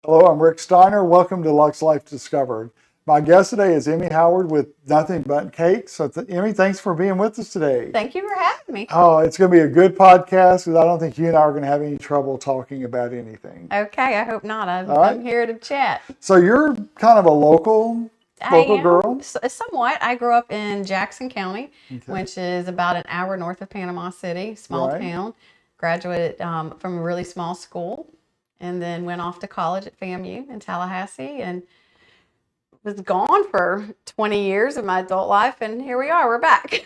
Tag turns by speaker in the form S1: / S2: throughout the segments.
S1: Hello, I'm Rick Steiner. Welcome to Lux Life Discovered. My guest today is Emmy Howard with Nothing Bundt Cakes. So, Emmy, thanks for being with us today.
S2: Thank you for having me.
S1: Oh, it's going to be a good podcast because I don't think you and I are going to have any trouble talking about anything.
S2: Okay, I hope not.
S1: All right.
S2: I'm here to chat.
S1: So you're kind of a local
S2: I am
S1: girl.
S2: somewhat. I grew up in Jackson County,
S1: Okay.
S2: which is about an hour north of Panama City, small
S1: Right.
S2: town. Graduated from a really small school, and then went off to college at FAMU in Tallahassee, and was gone for 20 years of my adult life, and here we are. We're back.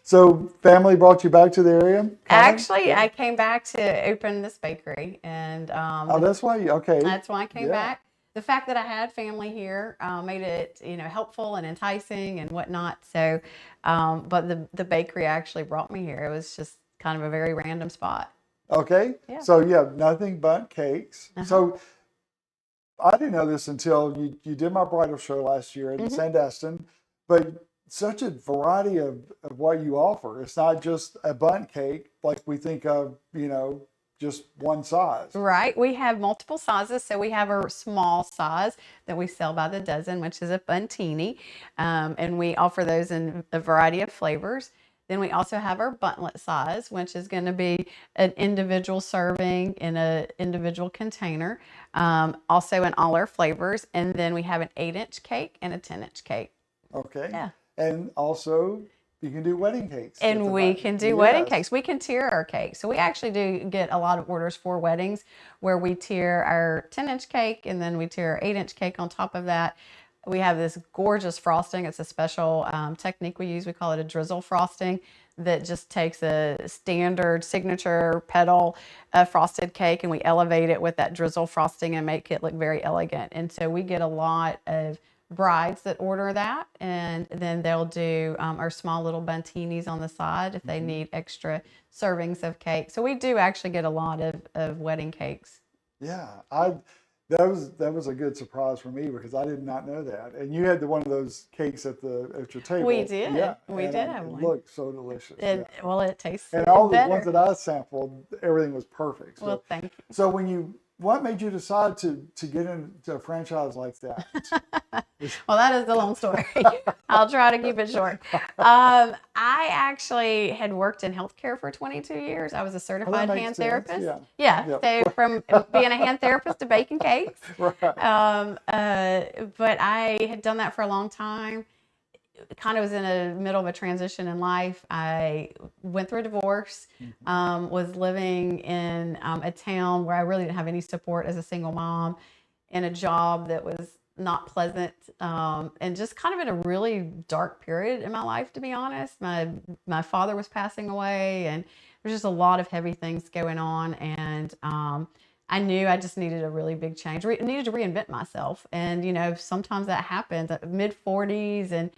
S1: So family brought you back to the area? Kind of?
S2: Actually,
S1: Yeah.
S2: I came back to open this bakery, and
S1: Oh, that's why okay.
S2: that's why I came
S1: Yeah.
S2: back. The fact that I had family here made it, helpful and enticing and whatnot. So, but the bakery actually brought me here. It was just kind of a very random spot.
S1: Okay.
S2: Yeah.
S1: So you have Nothing Bundt Cakes.
S2: Uh-huh.
S1: So I didn't know this until you did my bridal show last year in
S2: Mhm.
S1: Sandestin, but such a variety of what you offer. It's not just a bundt cake like we think of, just one size.
S2: Right. We have multiple sizes. So we have a small size that we sell by the dozen, which is a buntini. And we offer those in a variety of flavors. Then we also have our buntlet size, which is going to be an individual serving in an individual container, also in all our flavors. And then we have an 8-inch cake and a 10-inch cake.
S1: Okay.
S2: Yeah.
S1: And also you can do wedding cakes.
S2: And we can do wedding
S1: Yes.
S2: cakes. We can tier our cakes. So we actually do get a lot of orders for weddings where we tier our 10-inch cake and then we tier our 8-inch cake on top of that. We have this gorgeous frosting. It's a special technique we use. We call it a drizzle frosting that just takes a standard signature petal frosted cake and we elevate it with that drizzle frosting and make it look very elegant. And so we get a lot of brides that order that, and then they'll do our small little buntinis on the side if they need extra servings of cake. So we do actually get a lot of wedding cakes.
S1: Yeah, that was a good surprise for me because I did not know that. And you had one of those cakes at your table.
S2: We did.
S1: Yeah,
S2: We
S1: and
S2: did have one.
S1: It looked so delicious.
S2: And,
S1: Yeah.
S2: well, it tastes
S1: And all the
S2: better.
S1: ones that I sampled, everything was perfect. So,
S2: Well, thank you.
S1: so what made you decide to get into a franchise like that?
S2: Well, that is the long story. I'll try to keep it short. I actually had worked in healthcare for 22 years. I was a certified
S1: makes
S2: hand
S1: sense,
S2: therapist.
S1: yeah.
S2: Yeah.
S1: Yep.
S2: So from being a hand therapist to baking cakes.
S1: Right.
S2: But I had done that for a long time. Kind of was in the middle of a transition in life. I went through a divorce, was living in a town where I really didn't have any support as a single mom, in a job that was not pleasant, and just kind of in a really dark period in my life, to be honest. My father was passing away, and there's just a lot of heavy things going on, and I knew I just needed a really big change. Needed to reinvent myself, and sometimes that happens at mid 40s, and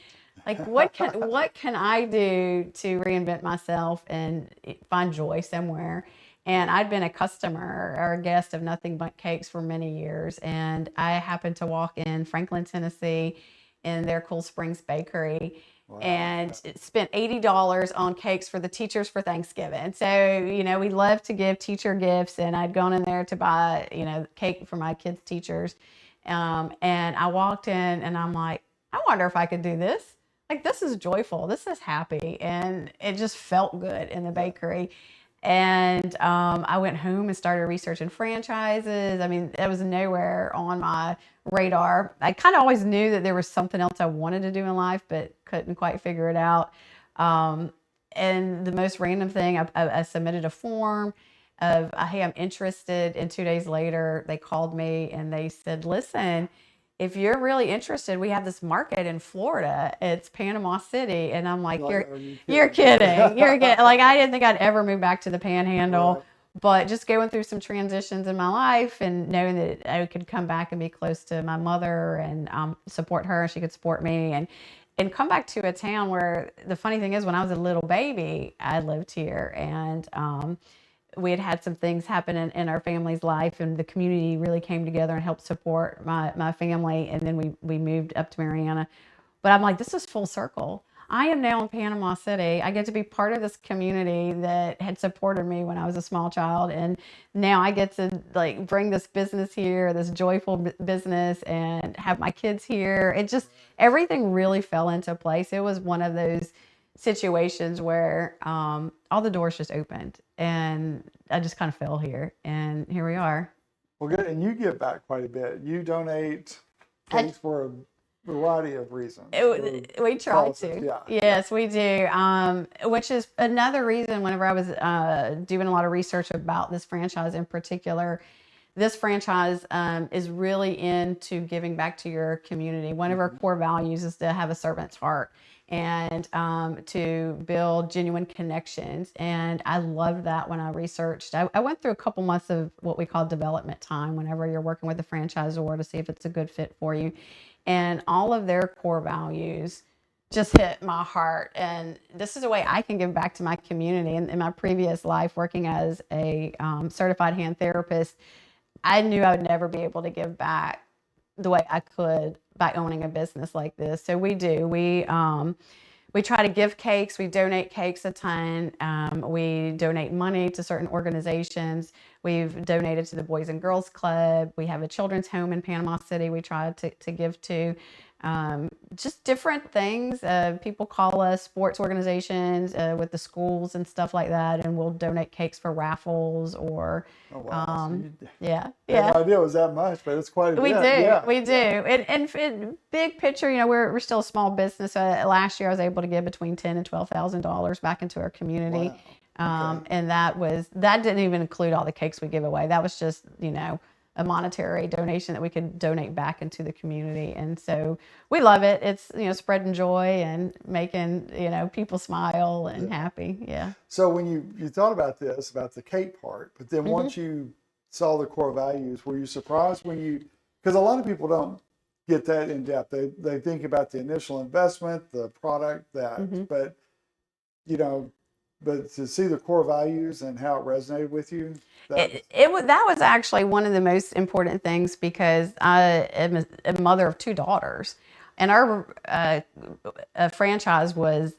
S2: like what can I do to reinvent myself and find joy somewhere? And I'd been a customer or a guest of Nothing Bundt Cakes for many years, and I happened to walk in Franklin, Tennessee, in their Cool Springs bakery.
S1: Wow.
S2: And spent $80 on cakes for the teachers for Thanksgiving. So, we love to give teacher gifts, and I'd gone in there to buy, cake for my kids' teachers. And I walked in and I'm like, I wonder if I could do this. Like, this is joyful. This is happy. And it just felt good in the bakery. And I went home and started researching franchises. I mean, it was nowhere on my radar. I kind of always knew that there was something else I wanted to do in life, but couldn't quite figure it out. And the most random thing, I submitted a form of, hey, I'm interested. And 2 days later, they called me and they said, listen, if you're really interested, we have this market in Florida. It's Panama City. And I'm like, you're kidding. You're kidding. Like, I didn't think I'd ever move back to the Panhandle.
S1: Right.
S2: But just going through some transitions in my life and knowing that I could come back and be close to my mother and support her and she could support me and come back to a town where the funny thing is when I was a little baby, I lived here and we had some things happen in our family's life and the community really came together and helped support my family. And then we moved up to Mariana. But I'm like, this is full circle. I am now in Panama City. I get to be part of this community that had supported me when I was a small child, and now I get to like bring this business here, this joyful business, and have my kids here. It just everything really fell into place. It was one of those situations where all the doors just opened, and I just kind of fell here, and here we are.
S1: Well, good. And you give back quite a bit. You donate cakes for a variety of reasons.
S2: We try to.
S1: Yeah.
S2: Yes, we do. Which is another reason whenever I was doing a lot of research about this franchise in particular, this franchise is really into giving back to your community. One of our core values is to have a servant's heart and to build genuine connections. And I love that when I researched. I went through a couple months of what we call development time whenever you're working with a franchisor to see if it's a good fit for you. And all of their core values just hit my heart. And this is a way I can give back to my community. In my previous life, working as a certified hand therapist, I knew I would never be able to give back the way I could by owning a business like this. So we do. We try to give cakes. We donate cakes a ton. We donate money to certain organizations. We've donated to the Boys and Girls Club. We have a children's home in Panama City we try to give to. Just different things. People call us sports organizations with the schools and stuff like that, and we'll donate cakes for raffles or.
S1: Oh, wow.
S2: Yeah.
S1: I had no idea it was that much, but it's quite a bit.
S2: We do. And big picture, we're still a small business. Last year, I was able to give between $10,000 and $12,000 back into our community.
S1: Wow. Okay.
S2: And that didn't even include all the cakes we give away. That was just, a monetary donation that we could donate back into the community. And so we love it. It's, spreading joy and making, people smile and happy. Yeah.
S1: So when you thought about this, about the cake part, but then once you saw the core values, were you surprised because a lot of people don't get that in depth. They think about the initial investment, the product, but but to see the core values and how it resonated with you,
S2: that was actually one of the most important things because I am a mother of two daughters, and our franchise was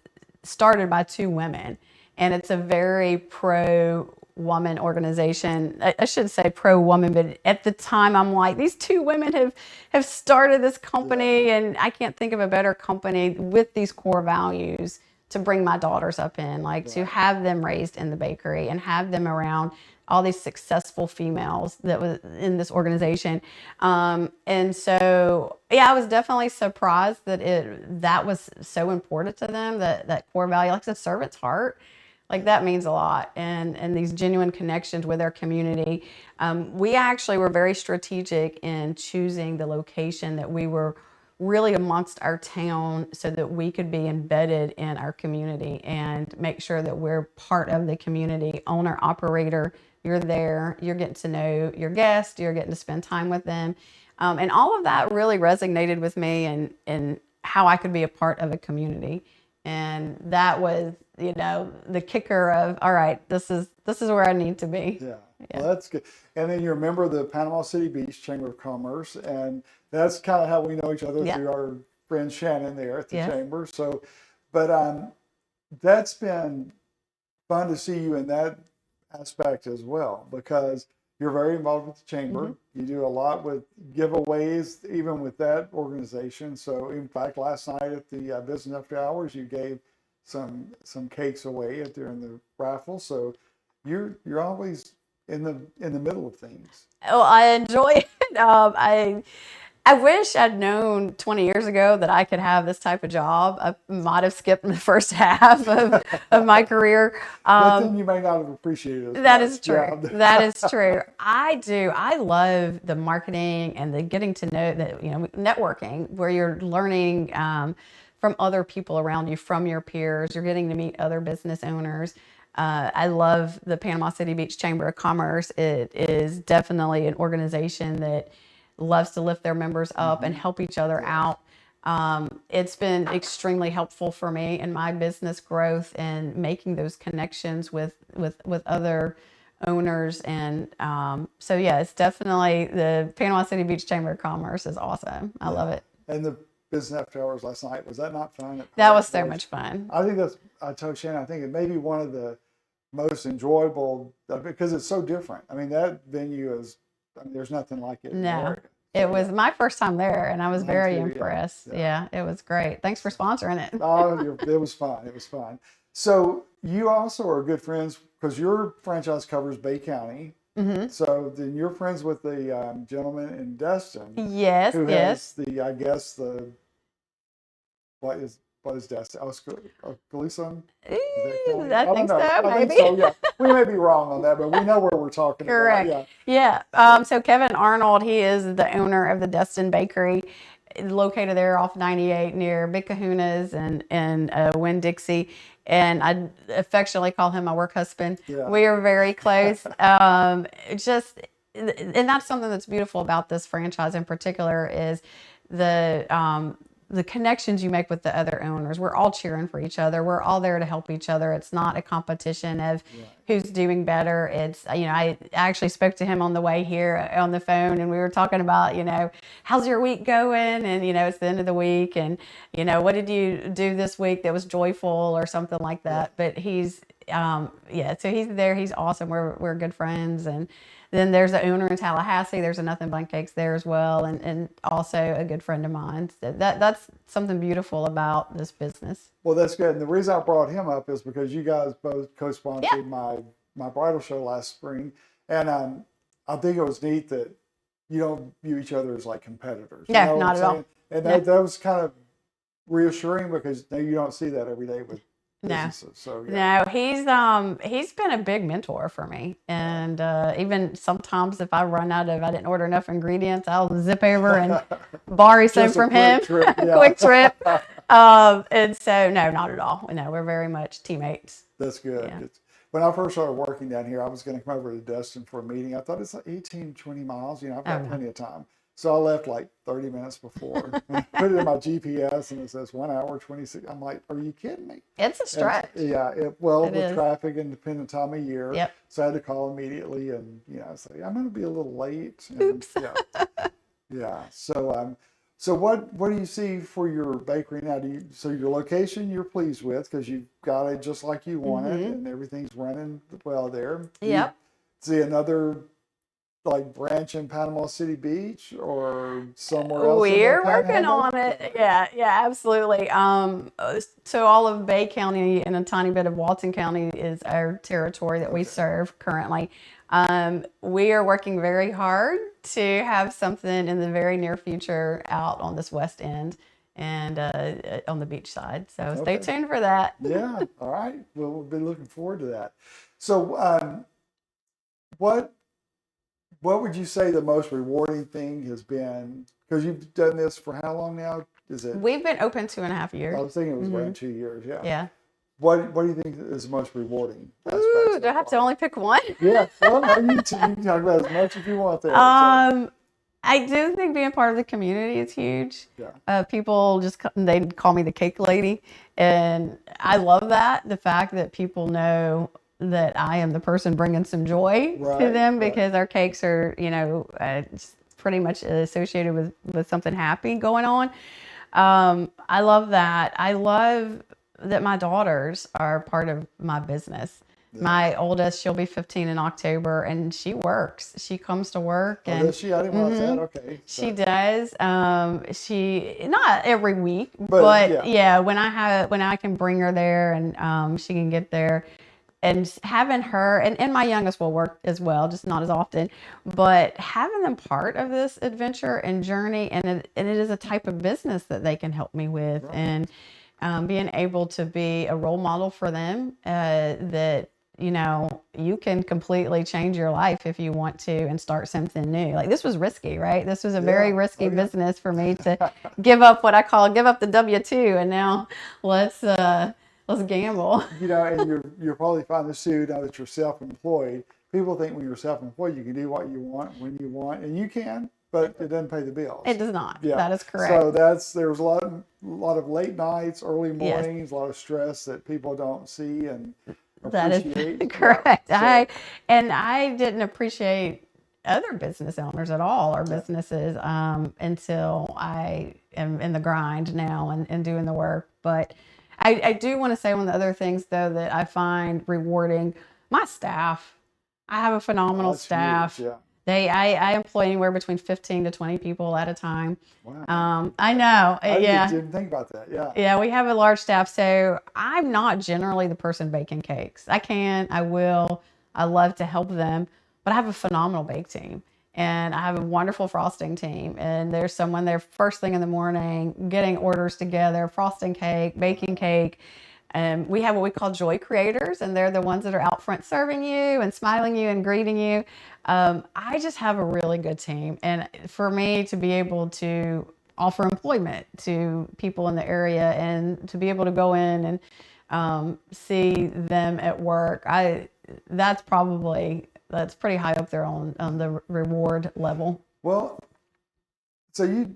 S2: started by two women, and it's a very pro-woman organization. I shouldn't say pro-woman, but at the time I'm like, these two women have started this company, and I can't think of a better company with these core values to bring my daughters up in, to have them raised in the bakery and have them around all these successful females that was in this organization. And so, I was definitely surprised that was so important to them, that core value, like the servant's heart, that means a lot. And these genuine connections with our community. We actually were very strategic in choosing the location that we were really amongst our town so that we could be embedded in our community and make sure that we're part of the community. Owner, operator, you're there, you're getting to know your guests, you're getting to spend time with them. And all of that really resonated with me and how I could be a part of a community. And that was, the kicker of, all right, this is where I need to be.
S1: Yeah. Well, that's good. And then you're a member of the Panama City Beach Chamber of Commerce, and that's kind of how we know each other through our friend Shannon there at the chamber. So, but that's been fun to see you in that aspect as well, because you're very involved with the chamber. You do a lot with giveaways, even with that organization. So, in fact, last night at the Business After Hours, you gave some cakes away during the raffle. So, you're always in the middle of things.
S2: Oh, I enjoy it. I wish I'd known 20 years ago that I could have this type of job. I might have skipped the first half of my career.
S1: But then you may not have appreciated it.
S2: That is true. Yeah. That is true. I do. I love the marketing and the getting to know that, networking, where you're learning from other people around you, from your peers. You're getting to meet other business owners. I love the Panama City Beach Chamber of Commerce. It is definitely an organization that loves to lift their members up and help each other out. It's been extremely helpful for me in my business growth and making those connections with other owners. And it's definitely the Panama City Beach Chamber of Commerce is awesome. I love it.
S1: And business after hours last night. Was that not fun?
S2: That was so much fun.
S1: I think I told Shannon, I think it may be one of the most enjoyable because it's so different. I mean, that venue is, I mean, there's nothing like it in the area.
S2: It was my first time there, and I was very impressed. Yeah, it was great. Thanks for sponsoring it.
S1: It was fun. It was fun. So you also are good friends because your franchise covers Bay County. Mm-hmm. So then you're friends with the gentleman in Destin.
S2: Yes,
S1: who
S2: yes.
S1: has I guess what is Destin? Gleason?
S2: I think so, maybe.
S1: So, yeah. We may be wrong on that, but we know where we're talking
S2: Correct.
S1: about.
S2: Yeah. So Kevin Arnold, he is the owner of the Destin Bakery, located there off 98 near Big Kahuna's and Winn-Dixie. And I affectionately call him my work husband. Yeah. We are very close. And that's something that's beautiful about this franchise in particular is the connections you make with the other owners. We're all cheering for each other. We're all there to help each other. It's not a competition of who's doing better. It's, I actually spoke to him on the way here on the phone, and we were talking about, how's your week going? And, it's the end of the week. And, what did you do this week that was joyful or something like that? But he's, so he's there. He's awesome. We're good friends. And then there's the owner in Tallahassee. There's a Nothing Bundt Cakes there as well, and also a good friend of mine. So that's something beautiful about this business.
S1: Well, that's good. And the reason I brought him up is because you guys both co-sponsored my bridal show last spring, and I think it was neat that you don't view each other as like competitors.
S2: No, not at all.
S1: And that was kind of reassuring because you don't see that every day with businesses. So
S2: no, he's been a big mentor for me, and even sometimes if I didn't order enough ingredients, I'll zip over and borrow some from him. Quick trip. And so no, not at all. No, we're very much teammates.
S1: That's good. Yeah. When I first started working down here, I was going to come over to Destin for a meeting. I thought it's like 18, 20 miles. I've got plenty of time. So I left like 30 minutes before. Put it in my GPS, and it says 1 hour, 26. I'm like, are you kidding me?
S2: It's a stretch.
S1: With traffic and depending time of year.
S2: Yep.
S1: So I had to call immediately and, say, I'm going to be a little late. And,
S2: oops.
S1: Yeah. So what do you see for your bakery now? So your location you're pleased with because you've got it just like you want it, and everything's running well there.
S2: Yep.
S1: See another like branch in Panama City Beach or somewhere else?
S2: We're working on it. Yeah, absolutely. So all of Bay County and a tiny bit of Walton County is our territory that we serve currently. We are working very hard to have something in the very near future out on this west end and on the beach side. So stay tuned for that.
S1: Yeah. All right. Well, we'll be looking forward to that. So what would you say the most rewarding thing has been? Because you've done this for how long now?
S2: We've been open 2.5 years.
S1: I was thinking it was around 2 years. Yeah.
S2: Yeah.
S1: What do you think is the most rewarding aspect?
S2: Do I have to only pick one?
S1: Yeah. Well, you can talk about as much as you want there.
S2: I do think being part of the community is huge.
S1: Yeah.
S2: People they call me the cake lady, and I love that. The fact that people know that I am the person bringing some joy to them because our cakes are, pretty much associated with something happy going on. I love that. I love that my daughters are part of my business. Yeah. My oldest, she'll be 15 in October, and she works. She comes to work. And
S1: does she? I didn't realize that. Okay. So.
S2: She does. She not every week, but when I can bring her there and she can get there. And having her, and my youngest will work as well, just not as often, but having them part of this adventure and journey, and it is a type of business that they can help me with, and being able to be a role model for them, that, you can completely change your life if you want to and start something new. Like this was risky, right? This was a very risky business for me to give up the W-2, and now let's gamble.
S1: And you'll probably find this too, now that you're self-employed. People think when you're self-employed, you can do what you want, when you want, and you can, but it doesn't pay the bills.
S2: It does not. Yeah. That is correct.
S1: So there's a lot of late nights, early mornings, a lot of stress that people don't see and appreciate.
S2: That is correct.
S1: Yeah,
S2: I didn't appreciate other business owners at all or businesses until I am in the grind now and doing the work. But I do want to say one of the other things, though, that I find rewarding, my staff. I have a phenomenal staff.
S1: Huge, yeah.
S2: I employ anywhere between 15 to 20 people at a time.
S1: Wow.
S2: I know.
S1: I
S2: Yeah.
S1: didn't think about that. Yeah.
S2: Yeah, we have a large staff. So I'm not generally the person baking cakes. I will. I love to help them, but I have a phenomenal bake team. And I have a wonderful frosting team. And there's someone there first thing in the morning, getting orders together, frosting cake, baking cake. And we have what we call joy creators, and they're the ones that are out front serving you and smiling you and greeting you. I just have a really good team. And for me to be able to offer employment to people in the area and to be able to go in and see them at work, that's pretty high up there on the reward level.
S1: Well, so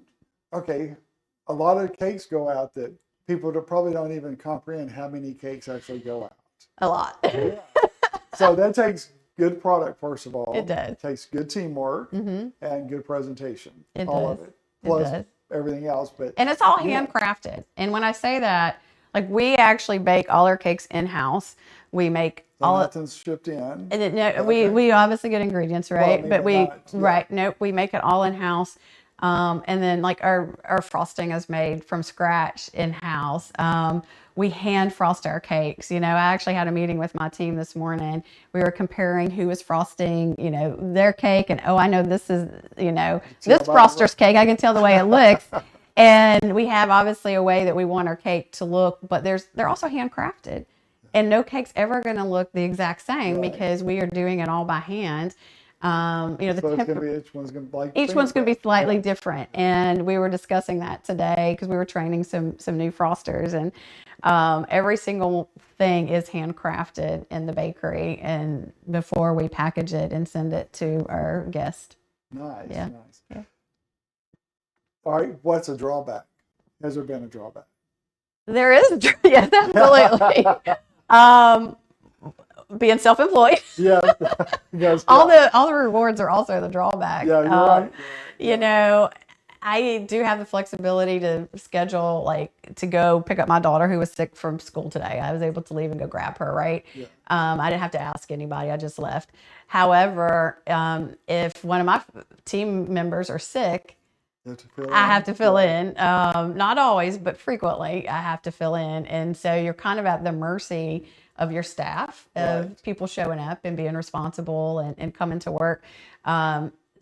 S1: a lot of cakes go out that people probably don't even comprehend how many cakes actually go out.
S2: A lot.
S1: Yeah. So that takes good product, first of all.
S2: It does.
S1: It takes good teamwork and good presentation. All of it. Plus everything else.
S2: And it's all handcrafted. And when I say that, like, we actually bake all our cakes in-house. We make
S1: nothing's shipped in.
S2: And we obviously get ingredients, right? But we make it all in-house. And then like our frosting is made from scratch in-house. We hand frost our cakes. I actually had a meeting with my team this morning. We were comparing who was frosting, their cake, and I know this is, this froster's cake. I can tell the way it looks. And we have obviously a way that we want our cake to look, but they're also handcrafted. And no cake's ever going to look the exact same because we are doing it all by hand.
S1: Each one's going
S2: to be slightly different. And we were discussing that today because we were training some new frosters, and every single thing is handcrafted in the bakery and before we package it and send it to our guest.
S1: Nice.
S2: Yeah.
S1: All right. What's a drawback? Has there been a drawback?
S2: There is. Yes, absolutely. Being self-employed.
S1: Yeah.
S2: All the rewards are also the drawback.
S1: Yeah, you're right.
S2: I do have the flexibility to schedule, like, to go pick up my daughter who was sick from school today. I was able to leave and go grab her, right?
S1: Yeah.
S2: I didn't have to ask anybody. I just left. However, if one of my team members are sick, I have to fill in. Not always, but frequently I have to fill in. And so you're kind of at the mercy of your staff, of people showing up and being responsible and coming to work.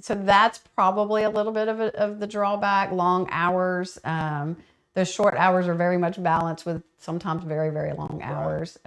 S2: So that's probably a little bit of the drawback. Long hours. Those short hours are very much balanced with sometimes very, very long hours.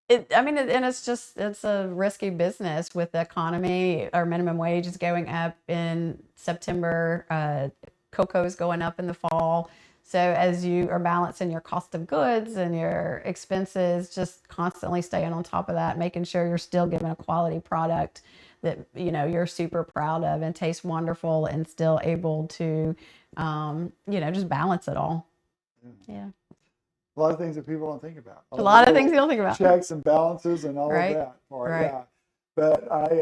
S2: It's a risky business with the economy. Our minimum wage is going up in September. Cocoa is going up in the fall. So as you are balancing your cost of goods and your expenses, just constantly staying on top of that, making sure you're still giving a quality product that you're super proud of and tastes wonderful, and still able to just balance it all. Yeah.
S1: A lot of things that people don't think about.
S2: A lot of things you don't think about.
S1: Checks and balances and all of that.
S2: Right.
S1: Yeah. But like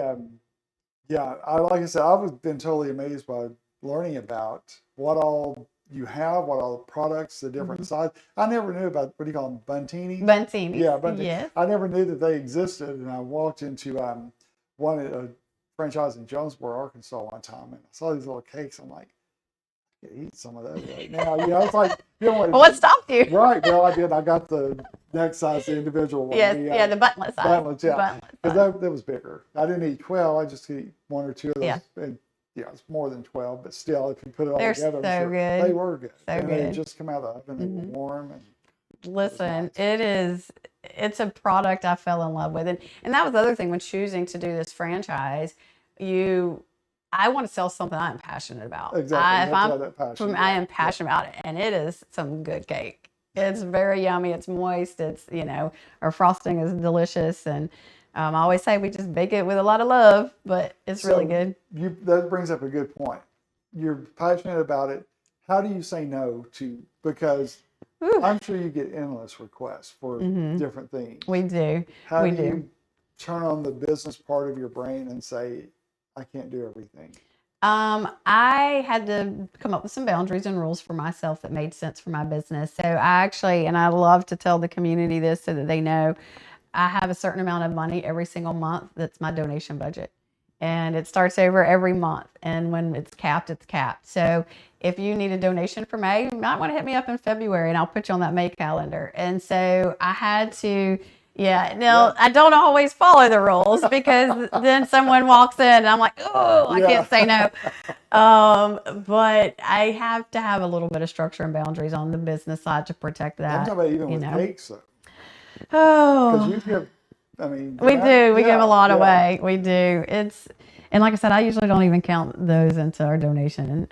S1: I said, I've been totally amazed by learning about what all you have, what all the products, the different sizes. I never knew about, what do you call them, buntinis?
S2: Buntinis.
S1: Yeah, buntinis.
S2: Yes.
S1: I never knew that they existed, and I walked into one at a franchise in Jonesboro, Arkansas one time, and I saw these little cakes. I'm like, I could eat some of those right now. It's like,
S2: well, what stopped you?
S1: Right. Well, I did. I got the next size, the individual one.
S2: Yes, the buttonless size.
S1: Buttonless, yeah. Because that was bigger. I didn't eat 12. I just eat one or two of those.
S2: Yeah.
S1: And, it's more than 12, but still, if you put it all
S2: They're
S1: together,
S2: so good.
S1: They were good.
S2: So
S1: and
S2: good.
S1: they had just come out of the oven. They were warm. And
S2: listen, it's a product I fell in love with. And that was the other thing when choosing to do this franchise. I want to sell something I'm passionate about.
S1: Exactly.
S2: I am passionate about it, and it is some good cake. It's very yummy. It's moist. It's, our frosting is delicious. And I always say we just bake it with a lot of love, but it's really good.
S1: That brings up a good point. You're passionate about it. How do you say no to, because I'm sure you get endless requests for different things.
S2: We do.
S1: How do you turn on the business part of your brain and say, I can't do everything?
S2: I had to come up with some boundaries and rules for myself that made sense for my business. So I actually, and I love to tell the community this so that they know, I have a certain amount of money every single month. That's my donation budget. And it starts over every month. And when it's capped, it's capped. So if you need a donation for May, you might want to hit me up in February and I'll put you on that May calendar. And so I had to, I don't always follow the rules because then someone walks in and I'm like, oh, I can't say no. But I have to have a little bit of structure and boundaries on the business side to protect that.
S1: I'm talking about even with cakes, though.
S2: Oh,
S1: because you give, I mean,
S2: we do. We give a lot away. We do. And like I said, I usually don't even count those into our donation,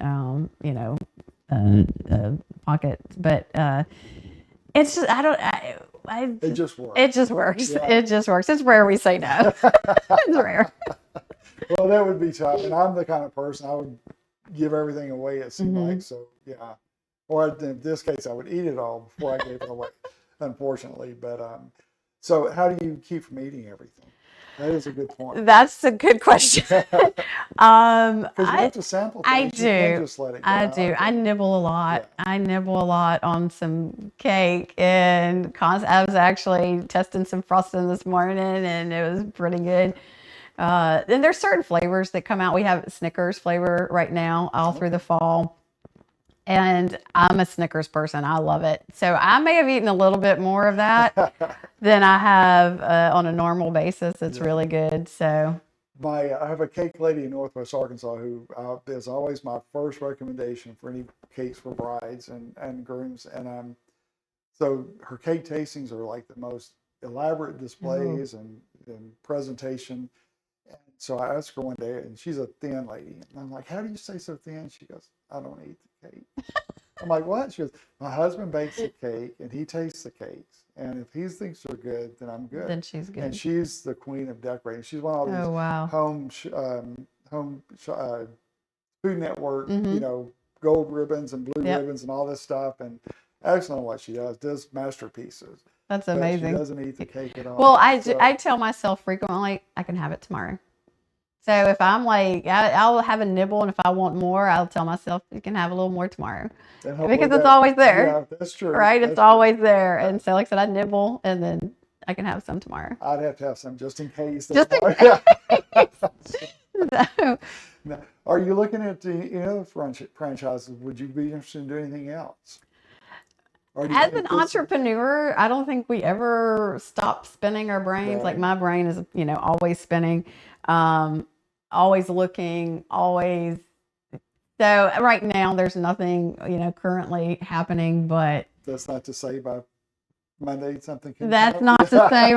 S2: pocket. But it's just,
S1: it just works.
S2: It just works. Yeah. It just works. It's rare we say no. It's rare.
S1: Well, that would be tough. And I'm the kind of person I would give everything away, it seemed like. So, yeah. Or in this case, I would eat it all before I gave it away, unfortunately. But so how do you keep from eating everything? That is a good point.
S2: That's a good question.
S1: Because you have to sample things.
S2: I do.
S1: You can't just let it go.
S2: I do. I nibble a lot. Yeah. I nibble a lot on some cake, and I was actually testing some frosting this morning, and it was pretty good. And there's certain flavors that come out. We have Snickers flavor right now, all through the fall. And I'm a Snickers person. I love it. So I may have eaten a little bit more of that than I have on a normal basis. It's really good. So
S1: I have a cake lady in Northwest Arkansas who is always my first recommendation for any cakes for brides and grooms. And so her cake tastings are like the most elaborate displays and presentation. And so I asked her one day, and she's a thin lady. And I'm like, how do you stay so thin? She goes, I don't eat the cake. I'm like, what? She goes, my husband bakes the cake, and he tastes the cakes. And if he thinks they're good, then I'm good.
S2: Then she's good.
S1: And she's the queen of decorating. She's one of all these home Food Network, gold ribbons and blue ribbons and all this stuff. And I just know what she does masterpieces.
S2: That's amazing.
S1: She doesn't eat the cake at all.
S2: Well, I tell myself frequently, I can have it tomorrow. So if I'm like, I'll have a nibble, and if I want more, I'll tell myself you can have a little more tomorrow. Because it's always there.
S1: Yeah, that's true.
S2: Right? It's always there. And so like I said, I nibble, and then I can have some tomorrow.
S1: I'd have to have some just in case.
S2: Just in case. So,
S1: now, are you looking at the franchises? Would you be interested in doing anything else?
S2: As an entrepreneur, I don't think we ever stop spinning our brains. Right. Like my brain is, always spinning, always looking, always. So right now there's nothing, currently happening, but.
S1: That's not to say by Monday something can
S2: That's not to say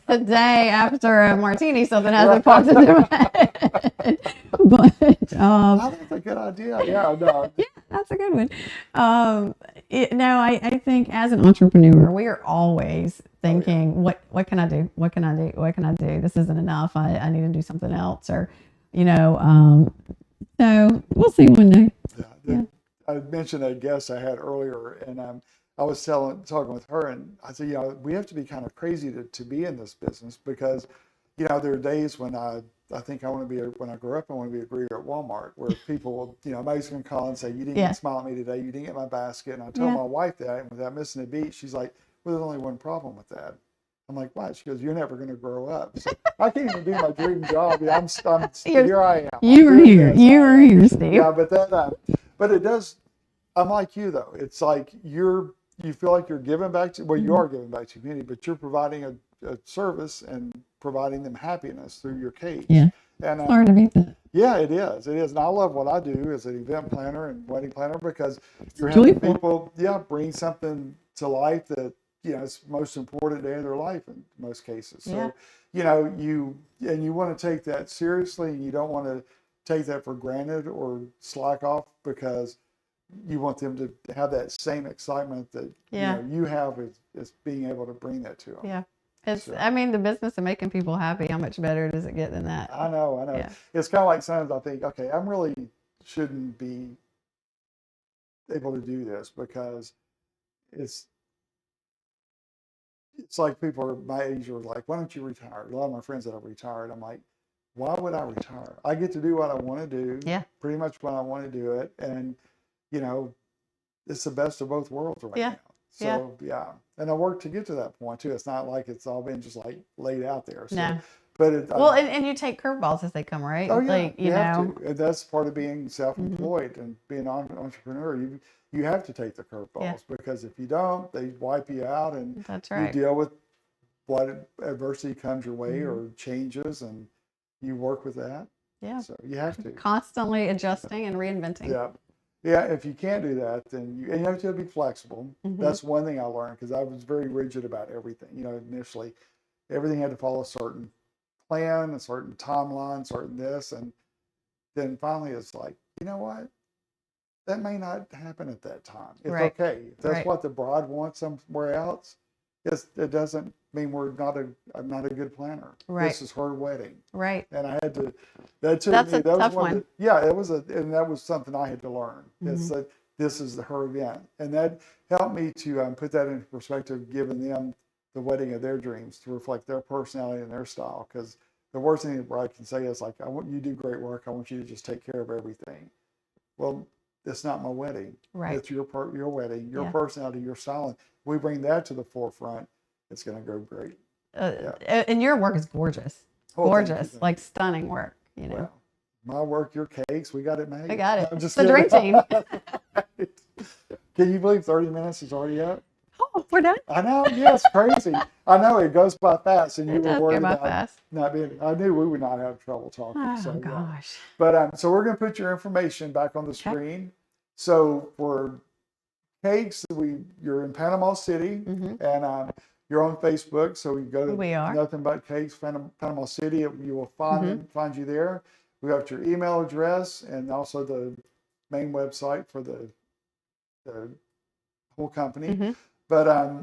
S2: today after a martini something hasn't popped into my head. But
S1: I think that's a good idea. Yeah, no.
S2: Yeah, that's a good one. I think as an entrepreneur, we are always thinking, what can I do? What can I do? What can I do? This isn't enough. I need to do something else, or so we'll see one day.
S1: Yeah. I mentioned a guest I had earlier, and I was talking with her, and I said, we have to be kind of crazy to be in this business because, there are days when I think when I grow up, I want to be a greeter at Walmart, where people will, somebody's going to call and say, you didn't smile at me today, you didn't get my basket. And I tell my wife that, and without missing a beat, she's like, well, there's only one problem with that. I'm like, what? She goes, you're never going to grow up. So I can't even do my dream job. Here I am.
S2: You are here, Steve.
S1: Yeah, but it does. I'm like you, though. It's like you feel like you're giving back to, you are giving back to the community, but you're providing a service and providing them happiness through your cake.
S2: Yeah.
S1: And
S2: it's hard to beat that.
S1: Yeah, it is. It is. And I love what I do as an event planner and wedding planner because you're having people, bring something to life that, it's the most important day of their life in most cases. So, you want to take that seriously, and you don't want to take that for granted or slack off because you want them to have that same excitement that you have as being able to bring that to them.
S2: Yeah. The business of making people happy, how much better does it get than that?
S1: I know. Yeah. It's kind of like sometimes I think, okay, I really shouldn't be able to do this because it's like people are my age are like, why don't you retire? A lot of my friends that have retired, I'm like, why would I retire? I get to do what I want to do.
S2: Yeah.
S1: Pretty much when I want to do it. And, you know, it's the best of both worlds right
S2: Yeah.
S1: now. So, yeah. And I worked to get to that point, too. It's not like it's all been just like laid out there. So,
S2: No.
S1: But
S2: and you take curveballs as they come, right?
S1: Oh, yeah.
S2: Like, you
S1: have
S2: know.
S1: to. And that's part of being self-employed and being an entrepreneur. You have to take the curveballs because if you don't, they wipe you out and
S2: That's right.
S1: you deal with what adversity comes your way or changes and you work with that.
S2: Yeah.
S1: So you have to.
S2: Constantly adjusting and reinventing.
S1: Yeah. Yeah. If you can't do that, then you have to be flexible. That's one thing I learned because I was very rigid about everything. You know, initially, everything had to follow a certain plan, a certain timeline, certain this. And then finally it's like, you know what? That may not happen at that time. It's okay. If that's what the bride wants somewhere else, it doesn't mean I'm not a good planner.
S2: Right.
S1: This is her wedding.
S2: Right.
S1: And I had to,
S2: That's a tough one.
S1: And that was something I had to learn. It's that this is her event. And that helped me to put that into perspective, giving them the wedding of their dreams to reflect their personality and their style. Because the worst thing the bride can say is like, I want you to do great work. I want you to just take care of everything. Well, it's not my wedding.
S2: Right.
S1: It's your wedding, your personality, your style. And we bring that to the forefront. It's going to go great.
S2: And your work is gorgeous. Gorgeous, like stunning work, you know.
S1: Well, my work, your cakes, we got it made.
S2: We got it.
S1: I'm just
S2: the dream team.
S1: Can you believe 30 minutes is already up?
S2: Oh, we're done.
S1: I know. Yeah, it's crazy. I know it goes by fast, and you were worried about
S2: fast.
S1: not being. I knew we would not have trouble talking.
S2: Oh
S1: so,
S2: gosh.
S1: But so we're going to put your information back on the screen. So for cakes, you're in Panama City, and you're on Facebook. So you go to Nothing Bundt Cakes, Panama City. You will find you there. We have your email address and also the main website for the whole company. But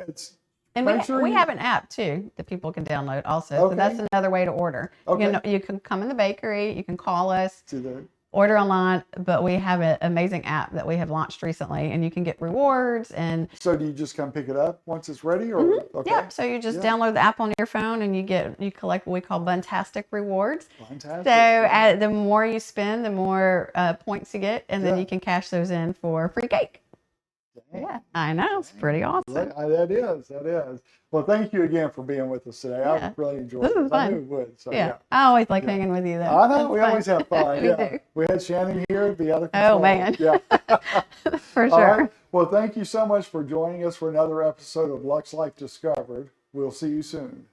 S1: it's.
S2: And we have an app too that people can download also.
S1: Okay.
S2: So that's another way to order.
S1: Okay.
S2: You can come in the bakery, you can call us, order online, but we have an amazing app that we have launched recently and you can get rewards. And
S1: so do you just come pick it up once it's ready? Or okay.
S2: Yeah, so you just download the app on your phone and you collect what we call Buntastic rewards.
S1: Fantastic.
S2: So the more you spend, the more points you get, and then you can cash those in for free cake. Dang. Yeah, I know. It's pretty awesome.
S1: That is. Well, thank you again for being with us today. I really enjoyed it.
S2: This was fun.
S1: I knew it would. So,
S2: I always like hanging with you, though.
S1: I know. We always have fun.
S2: We do.
S1: We had Shannon here, the other controller.
S2: Oh, man.
S1: Yeah.
S2: For sure.
S1: All right. Well, thank you so much for joining us for another episode of Lux Life Discovered. We'll see you soon.